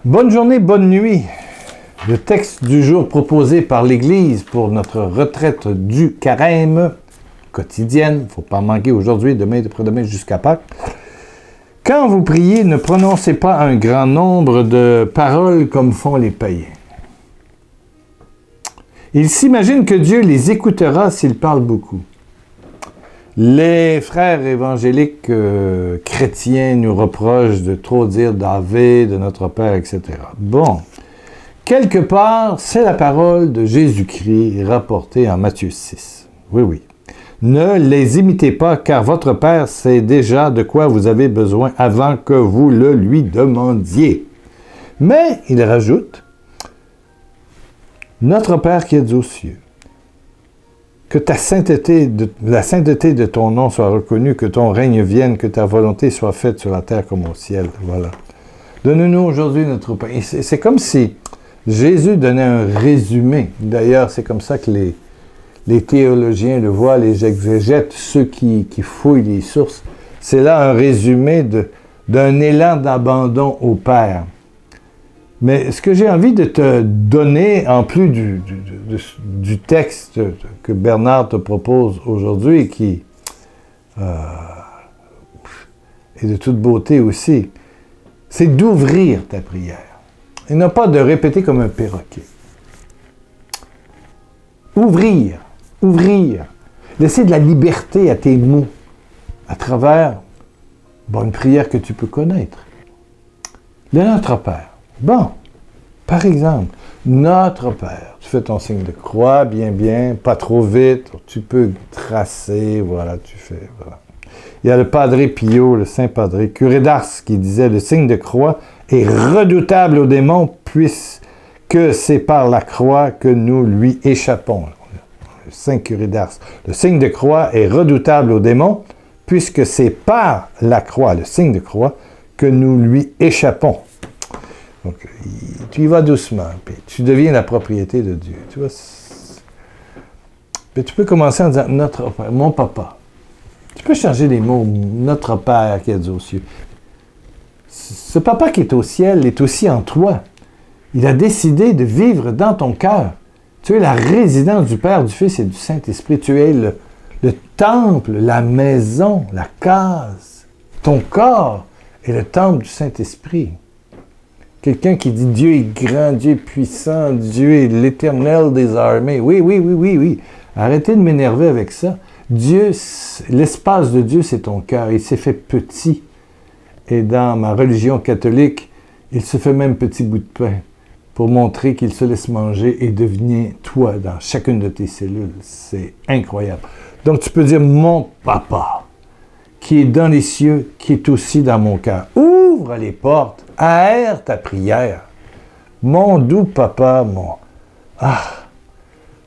Bonne journée, bonne nuit. Le texte du jour proposé par l'Église pour notre retraite du carême quotidienne, il ne faut pas manquer aujourd'hui, demain, après-demain, jusqu'à Pâques. Quand vous priez, ne prononcez pas un grand nombre de paroles comme font les païens. Ils s'imaginent que Dieu les écoutera s'ils parlent beaucoup. Les frères évangéliques chrétiens nous reprochent de trop dire d'Ave, de notre Père, etc. Bon, quelque part, c'est la parole de Jésus-Christ rapportée en Matthieu 6. Oui. Ne les imitez pas, car votre Père sait déjà de quoi vous avez besoin avant que vous le lui demandiez. Mais, il rajoute, notre Père qui es aux cieux, que la sainteté de ton nom soit reconnue, que ton règne vienne, que ta volonté soit faite sur la terre comme au ciel. Voilà. Donne-nous aujourd'hui notre pain. C'est comme si Jésus donnait un résumé. D'ailleurs, c'est comme ça que les théologiens le voient, les exégètes, ceux qui fouillent les sources. C'est là un résumé d'un élan d'abandon au Père. Mais ce que j'ai envie de te donner, en plus du texte que Bernard te propose aujourd'hui, qui est de toute beauté aussi, c'est d'ouvrir ta prière. Et non pas de répéter comme un perroquet. Ouvrir. Laisser de la liberté à tes mots à travers une prière que tu peux connaître. Le Notre Père. Bon, par exemple, Notre Père. Tu fais ton signe de croix, bien, pas trop vite. Tu peux tracer, voilà, tu fais, voilà. Il y a le Padre Pio, le Saint Padre, curé d'Ars, qui disait « Le signe de croix est redoutable aux démons, puisque c'est par la croix que nous lui échappons. » Le Saint curé d'Ars. Le signe de croix est redoutable aux démons, puisque c'est par la croix, le signe de croix, que nous lui échappons. Donc, tu y vas doucement, puis tu deviens la propriété de Dieu. Tu vois, puis tu peux commencer en disant « Notre Père, mon papa ». Tu peux changer les mots « Notre Père qui est aux cieux ». Ce papa qui est au ciel est aussi en toi. Il a décidé de vivre dans ton cœur. Tu es la résidence du Père, du Fils et du Saint-Esprit. Tu es le temple, la maison, la case. Ton corps est le temple du Saint-Esprit. Quelqu'un qui dit Dieu est grand, Dieu est puissant, Dieu est l'Éternel des armées. Oui. Arrêtez de m'énerver avec ça. Dieu, l'espace de Dieu, c'est ton cœur. Il s'est fait petit. Et dans ma religion catholique, il se fait même petit bout de pain pour montrer qu'il se laisse manger et devient toi dans chacune de tes cellules. C'est incroyable. Donc tu peux dire mon papa, qui est dans les cieux, qui est aussi dans mon cœur. Ouvre les portes, aère ta prière. Mon doux papa,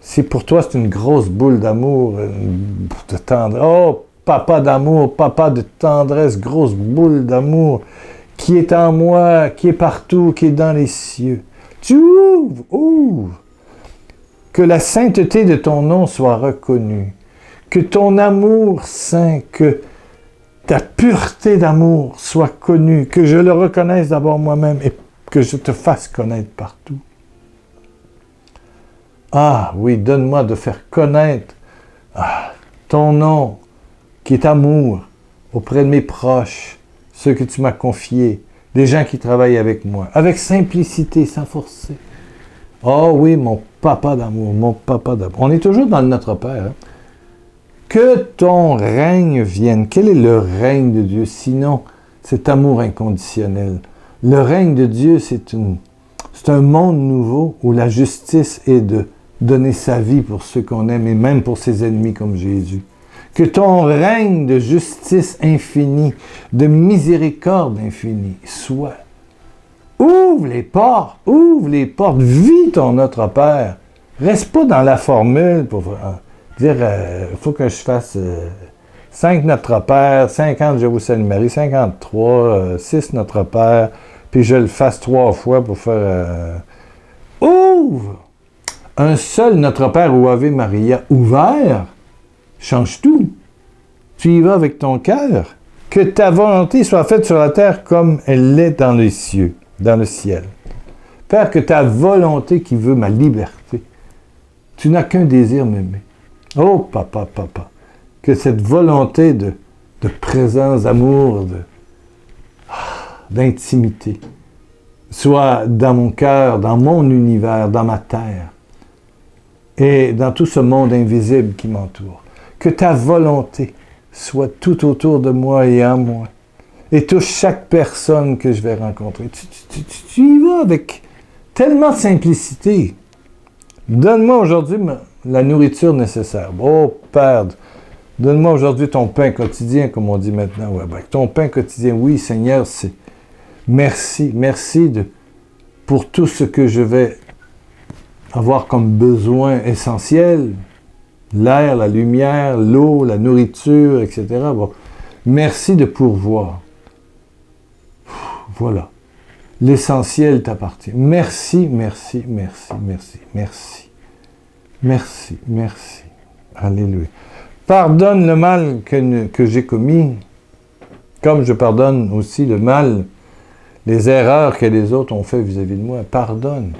si pour toi c'est une grosse boule d'amour, de tendresse, oh, papa d'amour, papa de tendresse, grosse boule d'amour, qui est en moi, qui est partout, qui est dans les cieux. Tu ouvres. Que la sainteté de ton nom soit reconnue. Que ton amour saint, que ta pureté d'amour soit connue, que je le reconnaisse d'abord moi-même et que je te fasse connaître partout. Ah oui, donne-moi de faire connaître ton nom qui est amour auprès de mes proches, ceux que tu m'as confiés, des gens qui travaillent avec moi, avec simplicité, sans forcer. Oh oui, mon papa d'amour, mon papa d'amour. On est toujours dans le Notre Père, hein? Que ton règne vienne. Quel est le règne de Dieu? Sinon, cet amour inconditionnel. Le règne de Dieu, c'est un monde nouveau où la justice est de donner sa vie pour ceux qu'on aime et même pour ses ennemis comme Jésus. Que ton règne de justice infinie, de miséricorde infinie soit. Ouvre les portes, vis ton Notre Père. Reste pas dans la formule pour dire, il faut que je fasse 5 Notre Père, 50 Je vous salue Marie, 53, 6 Notre Père, puis je le fasse 3 fois pour faire... Ouvre! Un seul Notre Père ou Ave Maria ouvert change tout. Tu y vas avec ton cœur. Que ta volonté soit faite sur la terre comme elle l'est dans les cieux, dans le ciel. Père, que ta volonté qui veut ma liberté. Tu n'as qu'un désir, m'aimer. Oh, papa, papa, que cette volonté de présence, d'amour, d'intimité soit dans mon cœur, dans mon univers, dans ma terre et dans tout ce monde invisible qui m'entoure. Que ta volonté soit tout autour de moi et en moi et touche chaque personne que je vais rencontrer. Tu y vas avec tellement de simplicité. Donne-moi aujourd'hui la nourriture nécessaire. Oh, Père, donne-moi aujourd'hui ton pain quotidien, comme on dit maintenant. Ouais, ben, ton pain quotidien, oui, Seigneur, c'est... Merci, merci pour tout ce que je vais avoir comme besoin essentiel. L'air, la lumière, l'eau, la nourriture, etc. Bon, merci de pourvoir. Voilà. L'essentiel t'appartient. Merci, merci, merci, merci, merci. Merci, merci. Alléluia. Pardonne le mal que j'ai commis, comme je pardonne aussi le mal, les erreurs que les autres ont fait vis-à-vis de moi. Pardonne.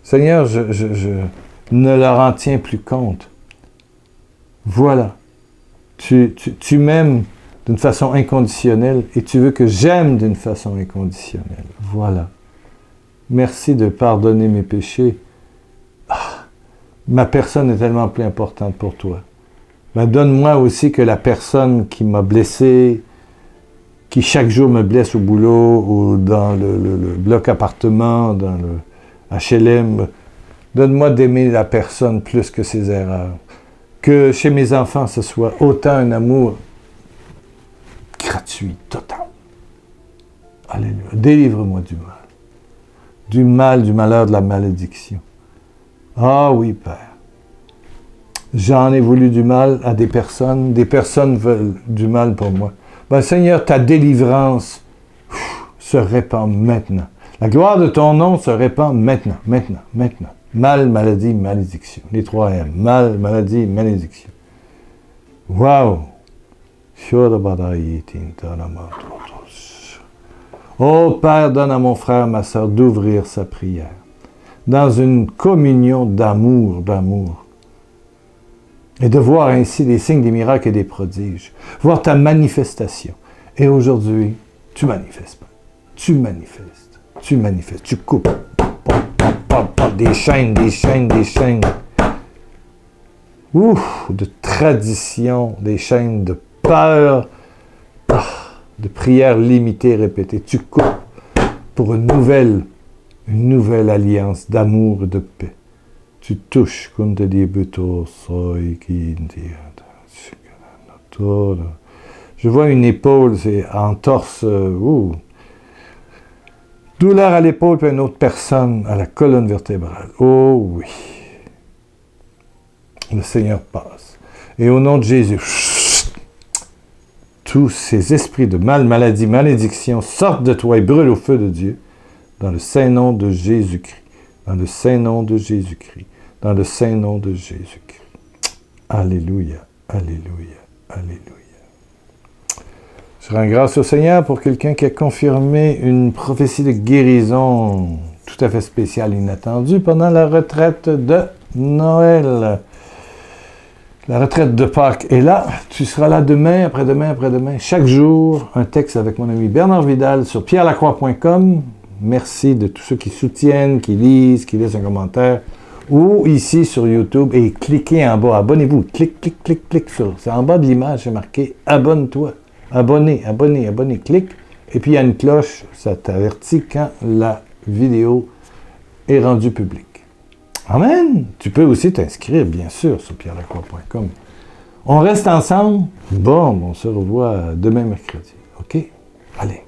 Seigneur, je ne leur en tiens plus compte. Voilà. Tu m'aimes d'une façon inconditionnelle et tu veux que j'aime d'une façon inconditionnelle. Voilà. Merci de pardonner mes péchés. Ah, ma personne est tellement plus importante pour toi. Ben, donne-moi aussi que la personne qui m'a blessé, qui chaque jour me blesse au boulot ou dans le bloc appartement, dans le HLM, donne-moi d'aimer la personne plus que ses erreurs. Que chez mes enfants, ce soit autant un amour gratuit, total. Alléluia. Délivre-moi du mal. Du mal, du malheur, de la malédiction. Ah oui, Père. J'en ai voulu du mal à des personnes veulent du mal pour moi. Ben, Seigneur, ta délivrance se répand maintenant. La gloire de ton nom se répand maintenant, maintenant, maintenant. Mal, maladie, malédiction. Les 3 M. Mal, maladie, malédiction. Wow! Oh Père, donne à mon frère, ma sœur, d'ouvrir sa prière dans une communion d'amour, et de voir ainsi des signes, des miracles et des prodiges. Voir ta manifestation. Et aujourd'hui, tu manifestes pas. Tu manifestes. Tu manifestes. Tu coupes. Des chaînes, des chaînes, des chaînes. De tradition, des chaînes de peur, de prières limitées, répétées. Tu coupes pour une nouvelle alliance d'amour et de paix. Tu touches. Je vois une épaule, c'est en torse. Douleur à l'épaule, puis une autre personne à la colonne vertébrale. Oh oui. Le Seigneur passe. Et au nom de Jésus, tous ces esprits de mal, maladie, malédiction sortent de toi et brûlent au feu de Dieu. Dans le saint nom de Jésus-Christ. Dans le saint nom de Jésus-Christ. Dans le saint nom de Jésus-Christ. Alléluia, alléluia, alléluia. Je rends grâce au Seigneur pour quelqu'un qui a confirmé une prophétie de guérison tout à fait spéciale, inattendue, pendant la retraite de Noël. La retraite de Pâques est là. Tu seras là demain, après-demain, après-demain. Chaque jour, un texte avec mon ami Bernard Vidal sur pierrelacroix.com. Merci de tous ceux qui soutiennent, qui lisent, qui laissent un commentaire. Ou ici sur YouTube. Et cliquez en bas. Abonnez-vous. Clique, clique, clique, clique sur. C'est en bas de l'image, c'est marqué « Abonne-toi ». Abonné, abonné, abonné, clique. Et puis il y a une cloche, ça t'avertit quand la vidéo est rendue publique. Amen! Tu peux aussi t'inscrire, bien sûr, sur pierrelacroix.com. On reste ensemble? Bon, on se revoit demain mercredi. OK? Allez!